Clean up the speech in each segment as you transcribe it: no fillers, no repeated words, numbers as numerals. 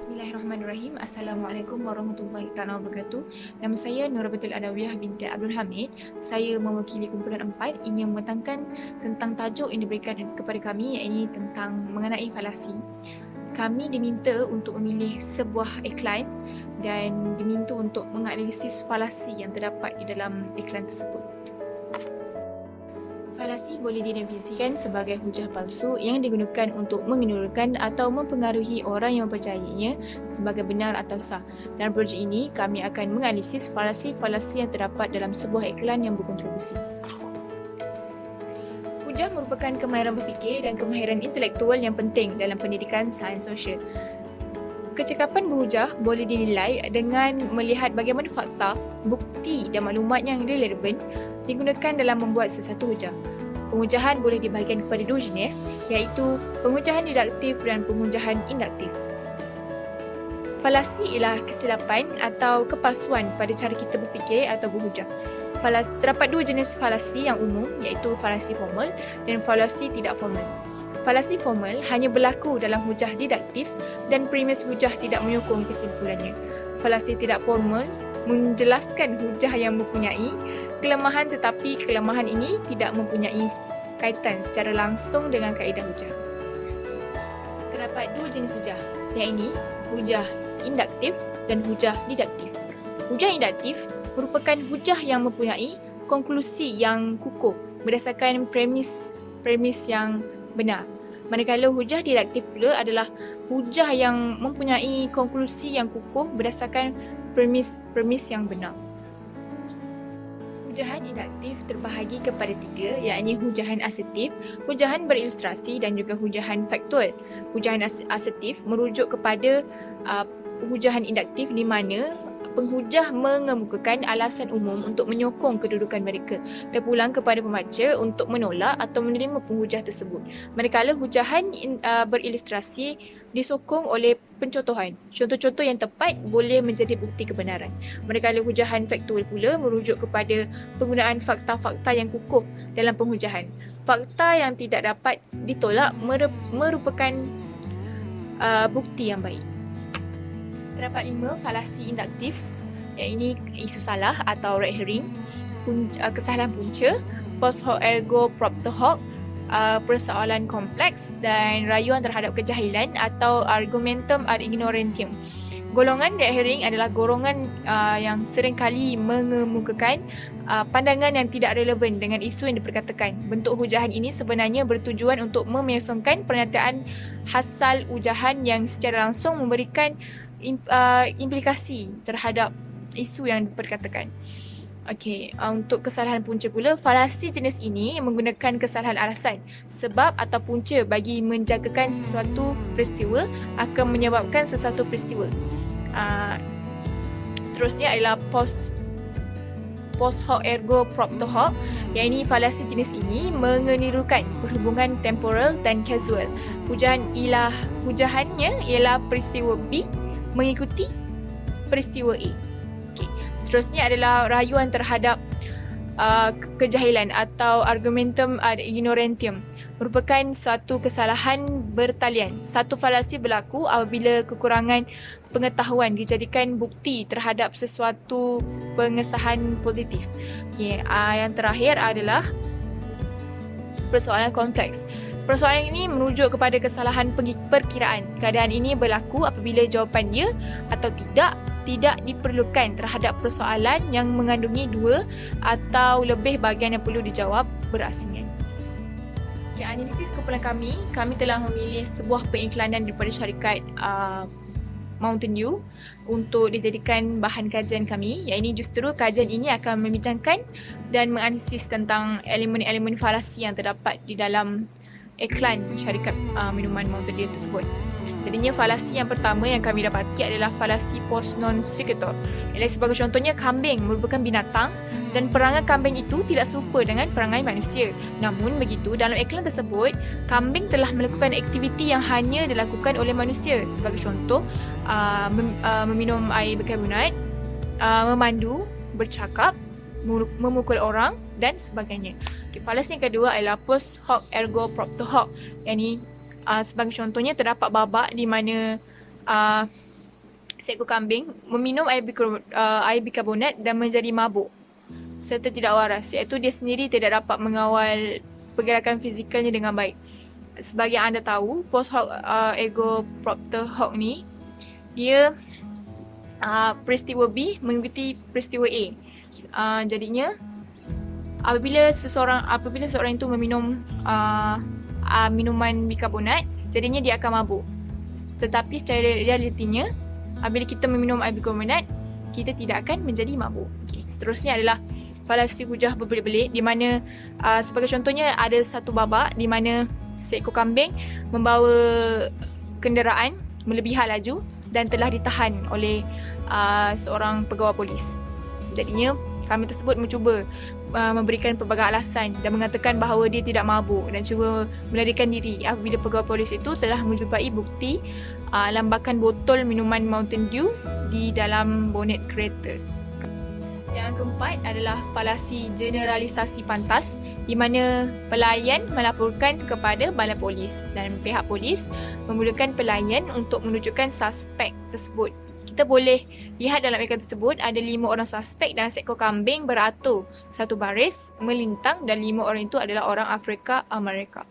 Bismillahirrahmanirrahim. Assalamualaikum warahmatullahi wabarakatuh. Nama saya Nura Batul Adawiyah binti Abdul Hamid. Saya mewakili kumpulan 4 ingin membentangkan tentang tajuk yang diberikan kepada kami, iaitu tentang mengenai falasi. Kami diminta untuk memilih sebuah iklan dan diminta untuk menganalisis falasi yang terdapat di dalam iklan tersebut. Falasi boleh didefinisikan sebagai hujah palsu yang digunakan untuk mengendurkan atau mempengaruhi orang yang mempercayainya sebagai benar atau sah. Dalam projek ini, kami akan menganalisis falasi-falasi yang terdapat dalam sebuah iklan yang berkontribusi. Hujah merupakan kemahiran berfikir dan kemahiran intelektual yang penting dalam pendidikan sains sosial. Kecekapan berhujah boleh dinilai dengan melihat bagaimana fakta, bukti dan maklumat yang relevan digunakan dalam membuat sesuatu hujah. Penghujahan boleh dibahagikan kepada dua jenis, iaitu penghujahan deduktif dan penghujahan induktif. Falasi ialah kesilapan atau kepalsuan pada cara kita berfikir atau berhujah. Terdapat dua jenis falasi yang umum, iaitu falasi formal dan falasi tidak formal. Falasi formal hanya berlaku dalam hujah deduktif dan premis hujah tidak menyokong kesimpulannya. Falasi tidak formal menjelaskan hujah yang mempunyai kelemahan, tetapi kelemahan ini tidak mempunyai kaitan secara langsung dengan kaedah hujah. Terdapat dua jenis hujah, iaitu hujah induktif dan hujah deduktif. Hujah induktif merupakan hujah yang mempunyai konklusi yang kukuh berdasarkan premis yang benar. Manakala hujah deduktif pula adalah hujah yang mempunyai konklusi yang kukuh berdasarkan premis yang benar. Hujahan induktif terbahagi kepada tiga, iaitu hujahan asertif, hujahan berilustrasi dan juga hujahan faktual. Hujahan asertif merujuk kepada hujahan induktif di mana penghujah mengemukakan alasan umum untuk menyokong kedudukan mereka, terpulang kepada pembaca untuk menolak atau menerima penghujah tersebut. Manakala hujahan berilustrasi disokong oleh pencontohan. Contoh-contoh yang tepat boleh menjadi bukti kebenaran. Manakala hujahan faktual pula merujuk kepada penggunaan fakta-fakta yang kukuh dalam penghujahan. Fakta yang tidak dapat ditolak merupakan bukti yang baik. Terdapat 5 falasi induktif, iaitu isu salah atau red herring, kesalahan punca, post hoc ergo propter hoc, persoalan kompleks dan rayuan terhadap kejahilan atau argumentum ad ignorantium. Golongan red herring adalah golongan yang seringkali mengemukakan pandangan yang tidak relevan dengan isu yang diperkatakan. Bentuk hujahan ini sebenarnya bertujuan untuk memenyosongkan pernyataan hasal hujahan yang secara langsung memberikan implikasi terhadap isu yang diperkatakan. Okey, untuk kesalahan punca pula, falasi jenis ini menggunakan kesalahan alasan, sebab atau punca bagi menjagakan sesuatu peristiwa akan menyebabkan sesuatu peristiwa. Seterusnya adalah post hoc ergo propter hoc, iaitu falasi jenis ini mengenirukan perhubungan temporal dan kausal. Hujahannya ialah peristiwa B mengikuti peristiwa A. Okay. Seterusnya adalah rayuan terhadap kejahilan atau argumentum ad ignorantium, merupakan suatu kesalahan bertalian. Satu falasi berlaku apabila kekurangan pengetahuan dijadikan bukti terhadap sesuatu pengesahan positif. Okay. Yang terakhir adalah persoalan kompleks. Persoalan ini merujuk kepada kesalahan perkiraan. Keadaan ini berlaku apabila jawapan ya atau tidak diperlukan terhadap persoalan yang mengandungi dua atau lebih bahagian yang perlu dijawab berasingan. Okay, analisis kumpulan kami telah memilih sebuah pengiklanan daripada syarikat Mountain Dew untuk dijadikan bahan kajian kami, iaitu justru kajian ini akan membincangkan dan menganalisis tentang elemen-elemen falasi yang terdapat di dalam iklan syarikat minuman Mountain Dew tersebut. Jadinya falasi yang pertama yang kami dapati adalah falasi post non sequitur. Sebagai contohnya, kambing merupakan binatang dan perangai kambing itu tidak serupa dengan perangai manusia. Namun begitu, dalam iklan tersebut, kambing telah melakukan aktiviti yang hanya dilakukan oleh manusia. Sebagai contoh, meminum air berkarbonat, memandu, bercakap, memukul orang dan sebagainya. Okay, falasi yang kedua adalah post hoc ergo propter hoc. Sebagai contohnya, terdapat babak di mana seekor kambing meminum air bikarbonat dan menjadi mabuk serta tidak waras, iaitu dia sendiri tidak dapat mengawal pergerakan fizikalnya dengan baik. Sebagai yang anda tahu, post hoc ergopropter hoc ni, dia peristiwa B mengikuti peristiwa A. Jadinya apabila seorang itu meminum minuman bikarbonat, jadinya dia akan mabuk. Tetapi secara realitinya, apabila kita meminum air bikarbonat, kita tidak akan menjadi mabuk. Okay. Seterusnya adalah falasi hujah berbelit-belit, di mana sebagai contohnya ada satu babak di mana seekor kambing membawa kenderaan melebihi had laju dan telah ditahan oleh seorang pegawai polis. Jadinya kambing tersebut mencuba memberikan pelbagai alasan dan mengatakan bahawa dia tidak mabuk dan cuba melarikan diri apabila pegawai polis itu telah menjumpai bukti lambakan botol minuman Mountain Dew di dalam bonet kereta. Yang keempat adalah falasi generalisasi pantas, di mana pelayan melaporkan kepada balai polis dan pihak polis memudahkan pelayan untuk menunjukkan suspek tersebut. Kita boleh lihat dalam iklan tersebut ada 5 orang suspek dan seekor kambing beratur satu baris melintang dan 5 orang itu adalah orang Afrika Amerika.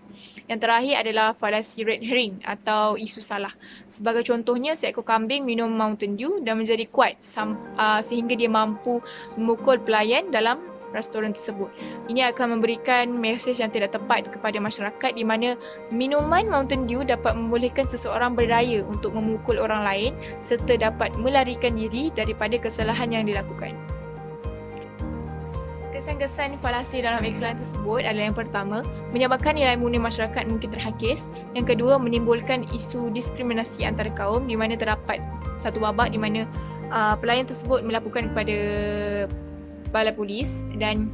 Yang terakhir adalah falasi red herring atau isu salah. Sebagai contohnya, seekor kambing minum Mountain Dew dan menjadi kuat sehingga dia mampu memukul pelayan dalam restoran tersebut. Ini akan memberikan mesej yang tidak tepat kepada masyarakat, di mana minuman Mountain Dew dapat membolehkan seseorang berdaya untuk memukul orang lain serta dapat melarikan diri daripada kesalahan yang dilakukan. Kesan-kesan falasi dalam iklan tersebut adalah yang pertama, menyebabkan nilai murni masyarakat mungkin terhakis. Yang kedua, menimbulkan isu diskriminasi antara kaum, di mana terdapat satu babak di mana pelayan tersebut melaporkan kepada balai polis dan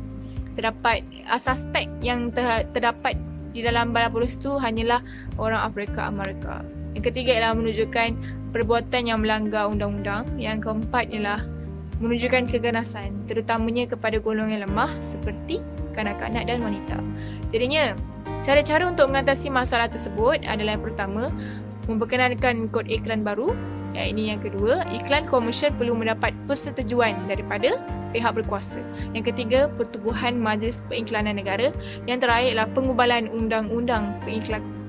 terdapat suspek yang terdapat di dalam balai polis itu hanyalah orang Afrika Amerika. Yang ketiga ialah menunjukkan perbuatan yang melanggar undang-undang. Yang keempat ialah menunjukkan keganasan, terutamanya kepada golongan lemah seperti kanak-kanak dan wanita. Jadinya, cara-cara untuk mengatasi masalah tersebut adalah yang pertama, memperkenalkan kod iklan baru. Yang kedua, iklan komersial perlu mendapat persetujuan daripada pihak berkuasa. Yang ketiga, pertubuhan Majlis Pengiklanan Negara. Yang terakhir adalah pengubalan undang-undang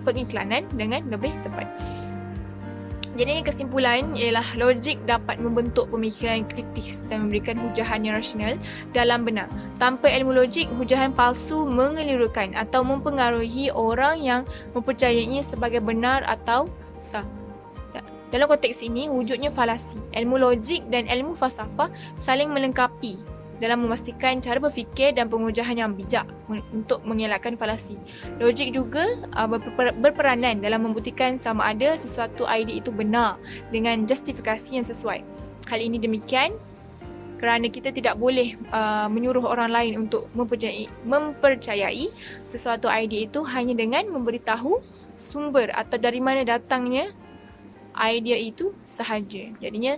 pengiklanan dengan lebih tepat. Jadi kesimpulan ialah logik dapat membentuk pemikiran yang kritis dan memberikan hujahan yang rasional dalam benar. Tanpa ilmu logik, hujahan palsu mengelirukan atau mempengaruhi orang yang mempercayainya sebagai benar atau sah. Dalam konteks ini, wujudnya falasi. Ilmu logik dan ilmu falsafah saling melengkapi dalam memastikan cara berfikir dan pengujahan yang bijak untuk mengelakkan falasi. Logik juga berperanan dalam membuktikan sama ada sesuatu idea itu benar dengan justifikasi yang sesuai. Hal ini demikian kerana kita tidak boleh menyuruh orang lain untuk mempercayai sesuatu idea itu hanya dengan memberitahu sumber atau dari mana datangnya idea itu sahaja. Jadinya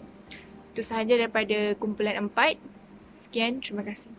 itu sahaja daripada kumpulan 4. Sekian, terima kasih.